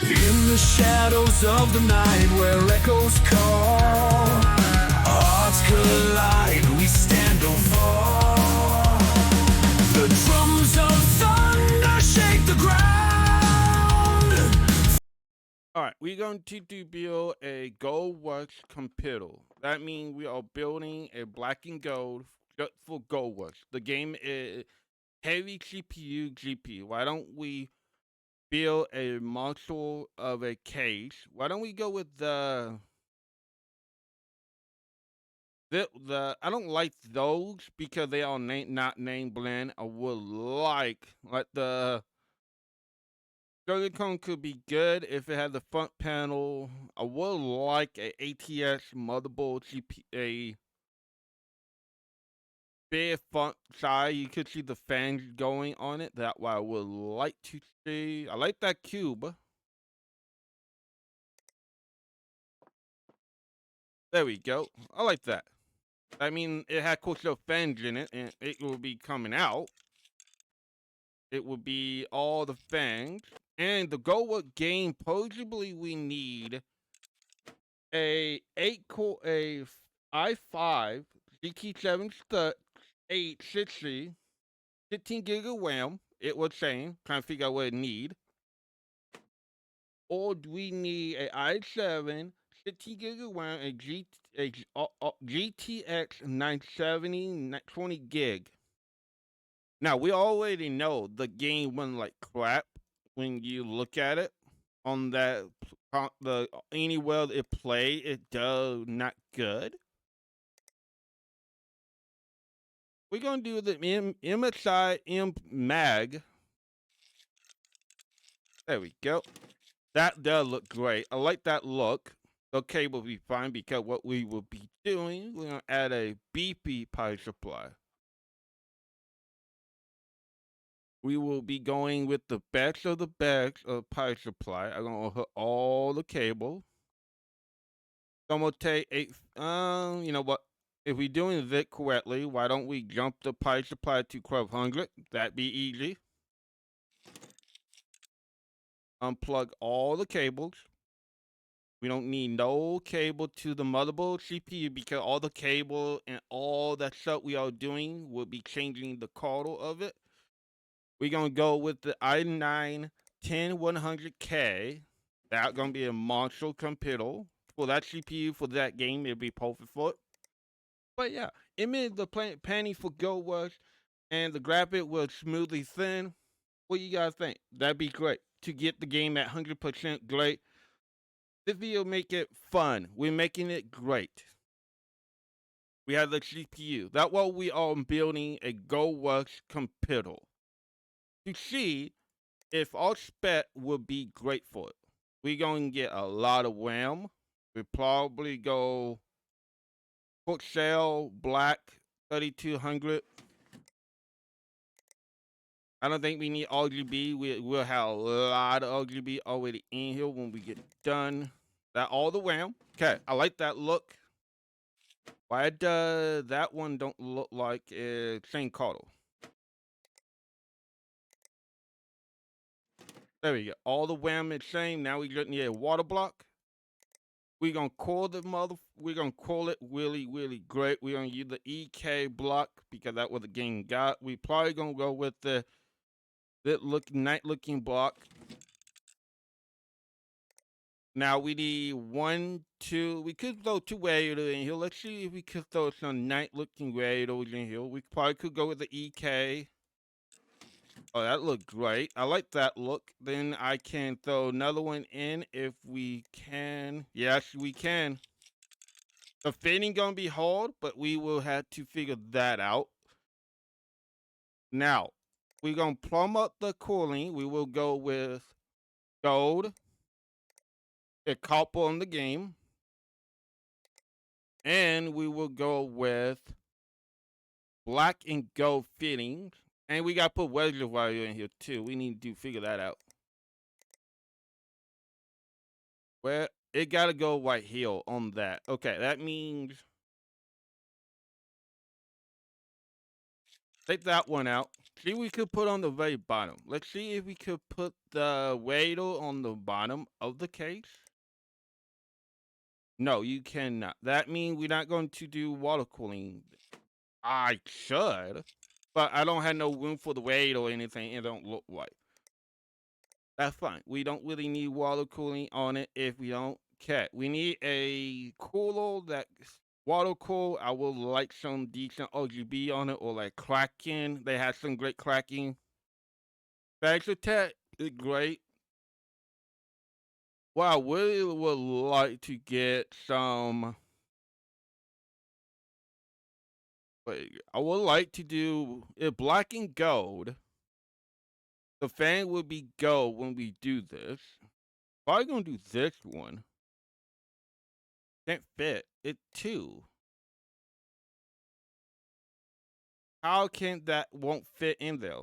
In the shadows of the night where echoes call, hearts collide, we stand or fall. The drums of thunder shake the ground. Alright, we're going to build a gold works computer. That means we are building a black and gold just for gold works. The game is heavy CPU, GPU. Why don't we build a module of a case? Why don't we go with the I don't like those because they are not name blend. I would like the silicone could be good if it had the front panel. I would like a ATX motherboard a big front side. You could see the fans going on it. That what I would like to see. I like that cube. There we go. I like that. I mean, it had cool little fans in it, and it will be coming out. It will be all the fans. And the Gold game, possibly we need a 8-core, a i5 GT7 860, 15 gig of RAM. It was saying, trying to figure out what it need. Or do we need a i7, 15 gig of RAM, a GTX 970, 20 gig. Now, we already know the game went like crap when you look at it on that, anywhere it play, it does not good. We're gonna do the MSI Mag. There we go. That does look great. I like that look. Okay, will be fine because what we will be doing, we're gonna add a BP power supply. We will be going with the best of the best of power supply. I'm gonna hook all the cable. I'm gonna take you know what? If we're doing it correctly, why don't we jump the power supply to 1200? That'd be easy. Unplug all the cables. We don't need no cable to the motherboard CPU because all the cable and all that stuff we are doing will be changing the codel of it. We're gonna go with the i9 10100K. That's gonna be a monster computer for that CPU for that game. It'll be perfect for it. But yeah, it made the panning for Go was, and the graphic was smoothly thin. What you guys think? That'd be great to get the game at 100% great. This video make it fun. We're making it great. We have the CPU. That's why we are building a GoWorks computer to see if our spec would be great for it. We're going to get a lot of RAM. We probably go Quick Sale Black 3200. I don't think we need RGB. We'll have a lot of RGB already in here when we get done. That all the RAM. Okay, I like that look. Why does that one don't look like a same color? There we go. All the RAM is same. Now we just need a water block. We're gonna coil we're gonna coil it really, really great. We're gonna use the EK block because that's what the game got. We probably gonna go with the night looking block. Now we need 1, 2. We could throw 2 radiators in here. Let's see if we could throw some night looking radiators in here. We probably could go with the EK. Oh, that looked great. I like that look. Then I can throw another one in if we can. Yes, we can. The fitting gonna be hard, but we will have to figure that out. Now, we're gonna plumb up the cooling. We will go with gold, a copper on the game, and we will go with black and gold fittings. And we gotta put reservoir in here too. We need to figure that out. Well, it gotta go right here on that. Okay, that means take that one out. See, we could put on the very bottom. Let's see if we could put the ladle on the bottom of the case. No, you cannot. That means we're not going to do water cooling. I should, but I don't have no room for the weight or anything. It don't look right. That's fine. We don't really need water cooling on it if we don't care. We need a cooler that's water cool. I would like some decent RGB on it or like cracking. They have some great cracking. Bags attack is great. Well, I really would like to get some. Wait, I would like to do it black and gold. The fan would be gold when we do this. Probably gonna do this one. Can't fit it too. How can that won't fit in there?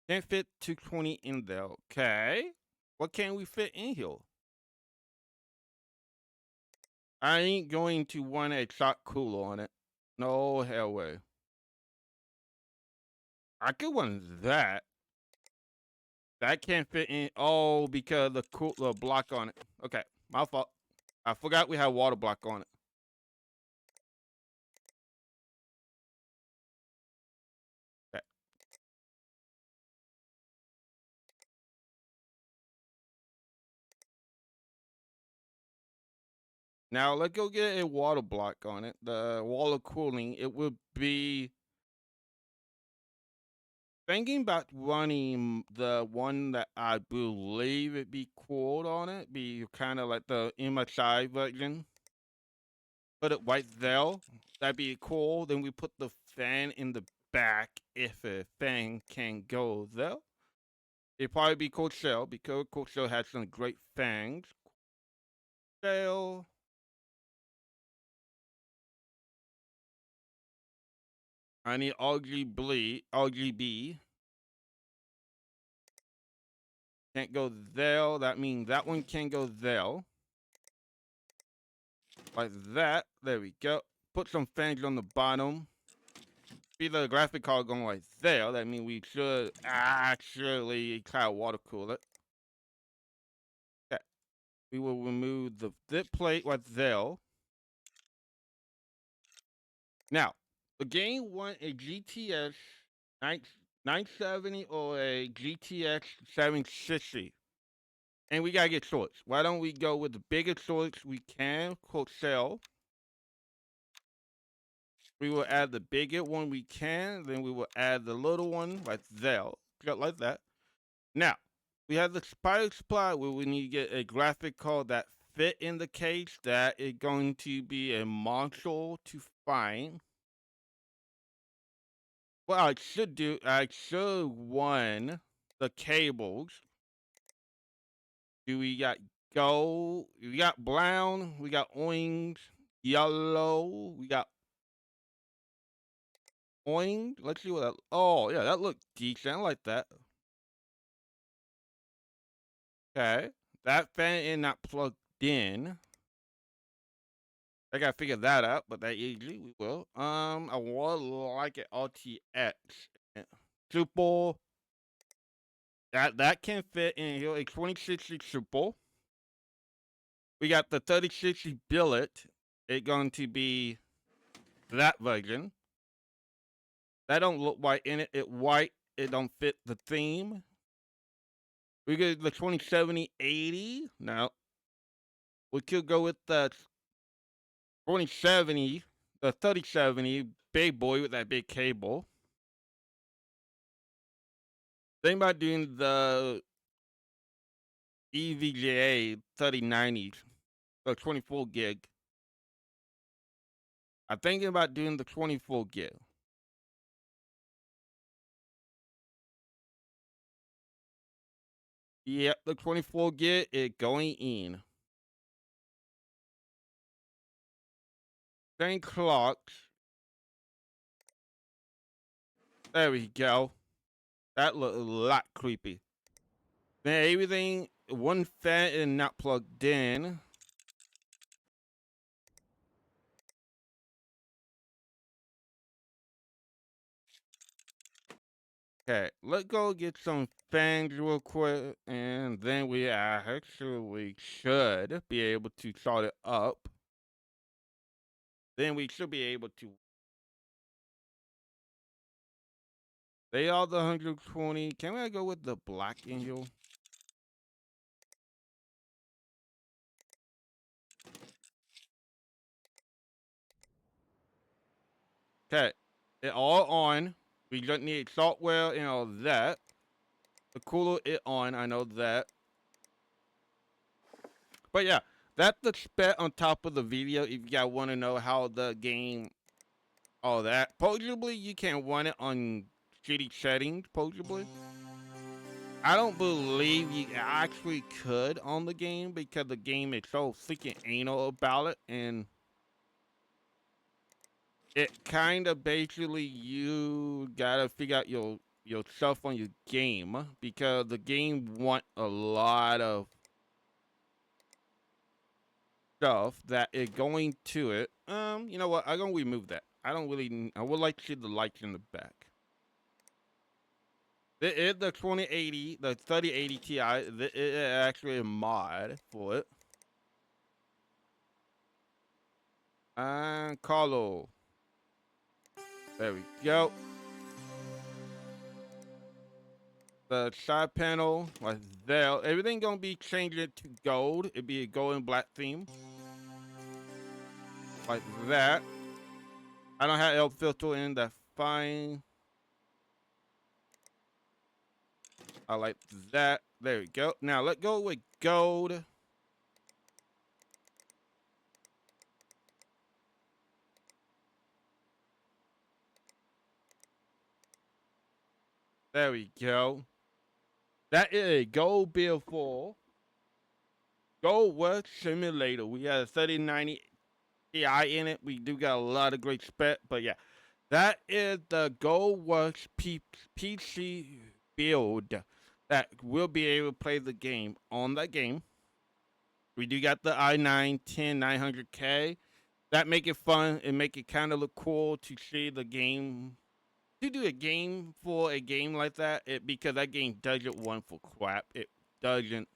Can't fit 220 in there. Okay. What can we fit in here? I ain't going to want a shot cooler on it. No hell way. I could want that. That can't fit in. Oh, because the cooler block on it. Okay, my fault. I forgot we had water block on it. Okay. Now let's go get a water block on it. The water cooling. It would be thinking about running the one that I believe it be cooled on it. Be kind of like the MSI version. Put it right there. That'd be cool. Then we put the fan in the back if a fan can go there. It'd probably be Cold Shell because Cold Shell has some great fangs. Shell. I need RGB. Can't go there. That means that one can go there. Like that. There we go. Put some fans on the bottom. See the graphic card going right there. That means we should actually kind of water cool it. Okay. We will remove the zip plate right there. Now, the game want a GTS 970 or a GTX 760. And we gotta get shorts. Why don't we go with the biggest shorts we can? Quote sell. We will add the bigger one we can. Then we will add the little one right there. Got like that. Now, we have the spider supply where we need to get a graphic card that fit in the case. That is going to be a module to find. What I should run the cables. Do we got gold? We got brown. We got orange, yellow. We got orange. Let's see what that. Oh yeah, that looked decent. I like that. Okay, that fan is not plugged in. I gotta figure that out, but that easily we will. I would like it RTX. Super. That can fit in here. A 2060 Super. We got the 3060 billet. It's going to be that version. That don't look white in it. It white. It don't fit the theme. We get the 2070 80. No. We could go with the 2070, the 3070 big boy with that big cable. Think about doing the EVGA 3090, the 24 gig. I'm thinking about doing the 24 gig. Yep, the 24 gig is going in. Same clocks. There we go. That looked a lot creepy. Then everything, one fan is not plugged in. Okay, let's go get some fans real quick, and then we actually should be able to start it up. Then we should be able to. They are the 120. Can I go with the black angel? Okay, it all on. We just need software and all that. The cooler it on, I know that. But yeah, that's the spec on top of the video. If you guys want to know how the game, all that. Possibly you can run it on shitty settings. Possibly, I don't believe you actually could on the game because the game is so freaking anal about it, and it kind of basically you gotta figure out yourself on your game because the game want a lot of stuff that is going to it. You know what? I'm gonna remove that. I don't really. I would like to see the lights in the back. It is the 2080, the 3080 Ti. It is actually a mod for it. And Carlo. There we go. The side panel right there. Everything gonna be changing to gold. It'd be a gold and black theme. Like that. I don't have L filter in, that's fine. I like that. There we go. Now let's go with gold. There we go. That is a gold build for Gold Work Simulator. We got a 3090 Ti in it. We do got a lot of great spec, but yeah. That is the GoldWorks PC build that will be able to play the game on that game. We do got the i9 10900K. That make it fun and make it kind of look cool to see the game. To do a game for a game like that, because that game doesn't run for crap. It doesn't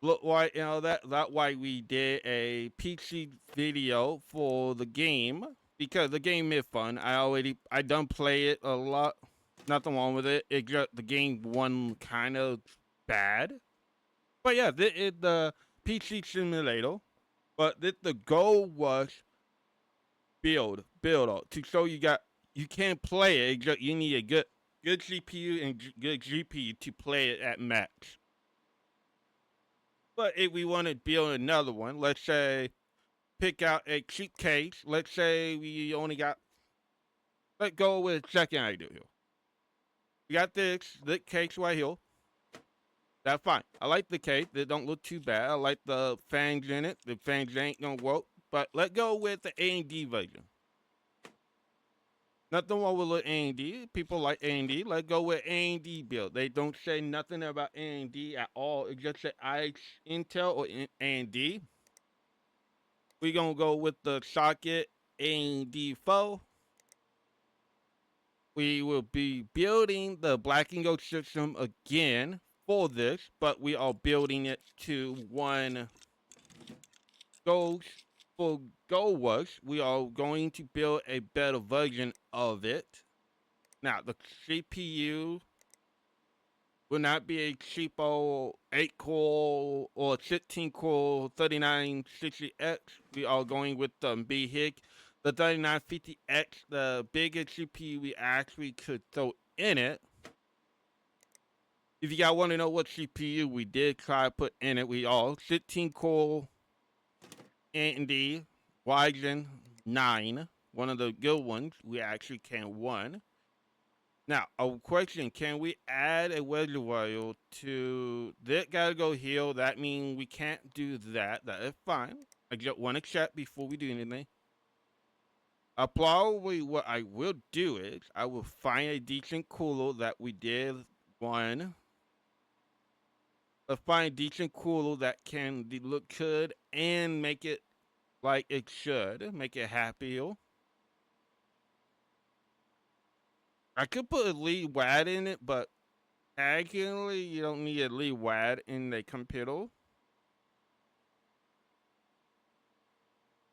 look like, that why we did a PC video for the game, because the game is fun. I done play it a lot. Nothing wrong with it. It just the game won kind of bad. But yeah, this is the PC simulator. But the goal was build up to show you can't play it. You need a good CPU and good GPU to play it at max. But if we want to build another one, let's say pick out a cheap case. Let's say we only got. Let's go with second idea here. We got this case right here. That's fine. I like the case. They don't look too bad. I like the fangs in it. The fangs ain't gonna work. But let's go with the A&D version. Nothing wrong with A&D. People like A&D. Let's go with A&D build. They don't say nothing about A&D at all. It just say Intel or A&D. We're going to go with the socket A&D4. We will be building the Black and Gold system again for this, but we are building it to one gold. For GoldWorks, we are going to build a better version of it. Now, the CPU will not be a cheapo 8 core or 16 core 3960X. We are going with the BHIG. The 3950X, the biggest CPU we actually could throw in it. If you guys want to know what CPU we did try to put in it, we all 16 core AMD Ryzen 9, one of the good ones. We actually can run. Now, a question, can we add a reservoir to that? Gotta go heal. That means we can't do that. That is fine. I just want to check before we do anything. Probably what I will do is I will find a decent cooler that we did one. Let's find a decent cooler that can look good and make it like it should. Make it happy. I could put a lead WAD in it, but actually you don't need a lead WAD in the computer.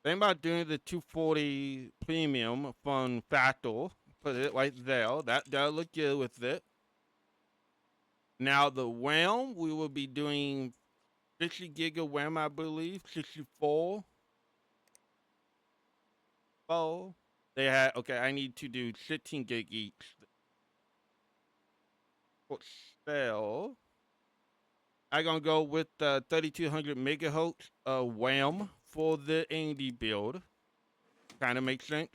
Think about doing the 240 premium from Factor. Put it right there. That does look good with it. Now the RAM, we will be doing 60 gig of RAM, I believe. 64. Oh, they had, okay, I need to do 16 gig each. For sale, I'm gonna go with 3200 megahertz RAM for the AMD build. Kind of makes sense.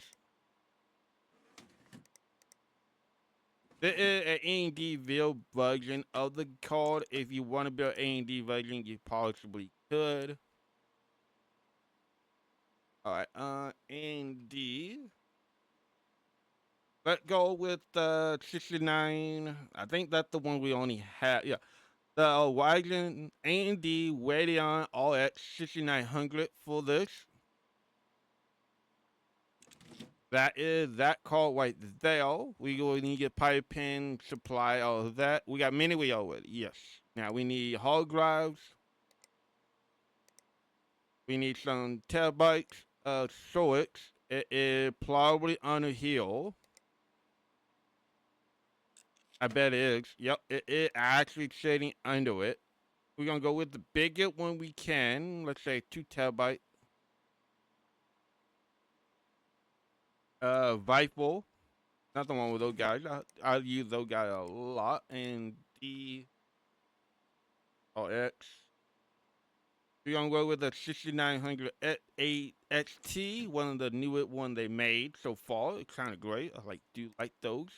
There is an AMD build version of the card. If you want to build AMD version, you possibly could. All right, AMD. Let's go with 69. I think that's the one we only have. Yeah, the Ryzen AMD Radeon RX 6900 for this. That is that card right there. We will need a pipe pin supply, all of that. We got mini we already, yes. Now we need hard drives. We need some terabytes of storage. It is probably under here. I bet it is. Yep, it is actually sitting under it. We're gonna go with the biggest one we can. Let's say 2 terabyte. Vital. Not the one with those guys. I use those guys a lot. And D or X. We're gonna go with the 6900 XT, one of the newest one they made so far. It's kind of great. Do like those.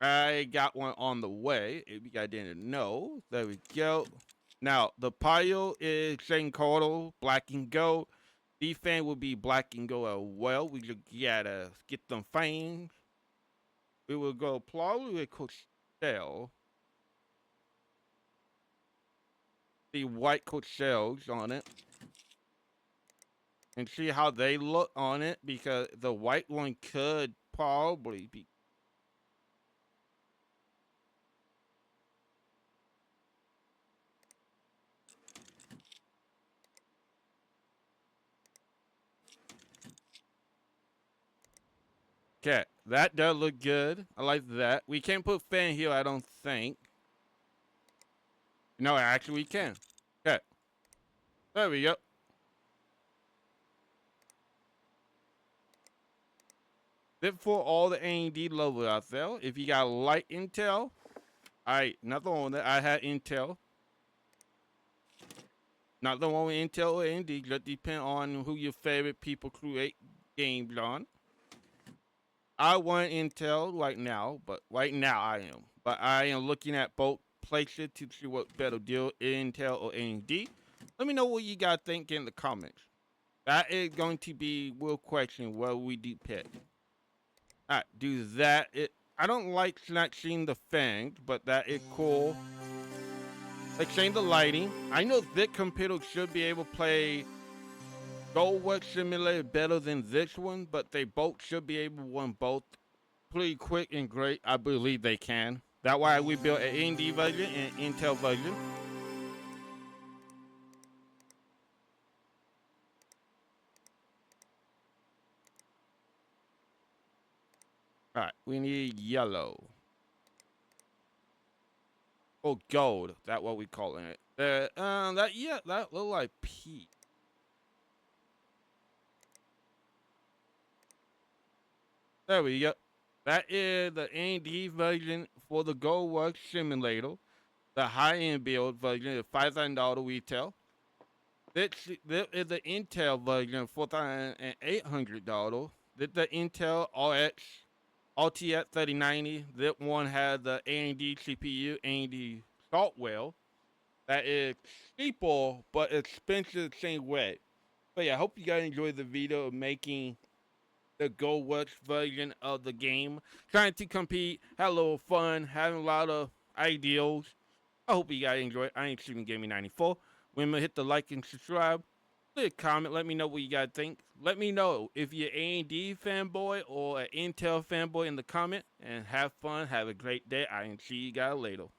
I got one on the way. If you guys didn't know, there we go. Now the pile is same color, black and gold. The fan will be black and gold as well. We just gotta get them fans. We will go probably with Coachella. The white Coachellas on it. And see how they look on it, because the white one could probably be. Okay, that does look good. I like that. We can't put fan here, I don't think. No, actually we can. Okay. There we go. That's for all the AMD levels out there. If you got light Intel, nothing wrong with that. I had Intel. Not the one with Intel or AMD. Just depend on who your favorite people create games on. I want Intel right now, but right now I am. But I am looking at both places to see what better deal, Intel or AMD. Let me know what you guys think in the comments. That is going to be real question where we do pick. Alright, do that. I don't like not seeing the fangs, but that is cool. Like saying the lighting. I know this computer should be able to play Goldwork Simulator better than this one, but they both should be able to run both pretty quick and great. I believe they can. That's why we built an AMD version and Intel version. All right, we need yellow. Oh, gold. That's what we calling it. That look like P. There we go. That is the AMD version for the Goldworks Simulator. The high-end build version is $5,000 retail. This is the Intel version, $4,800. This is the Intel RX RTX 3090. This one has the AMD CPU, AMD software. That is cheaper but expensive the same way. But yeah, I hope you guys enjoyed the video of making the Goldworks version of the game. Trying to compete, had a little fun, having a lot of ideals. I hope you guys enjoy it. I ain't shooting Gaming 94. Remember, hit the like and subscribe. Leave a comment. Let me know what you guys think. Let me know if you're A&D fanboy or an Intel fanboy in the comment. And have fun. Have a great day. I can see you guys later.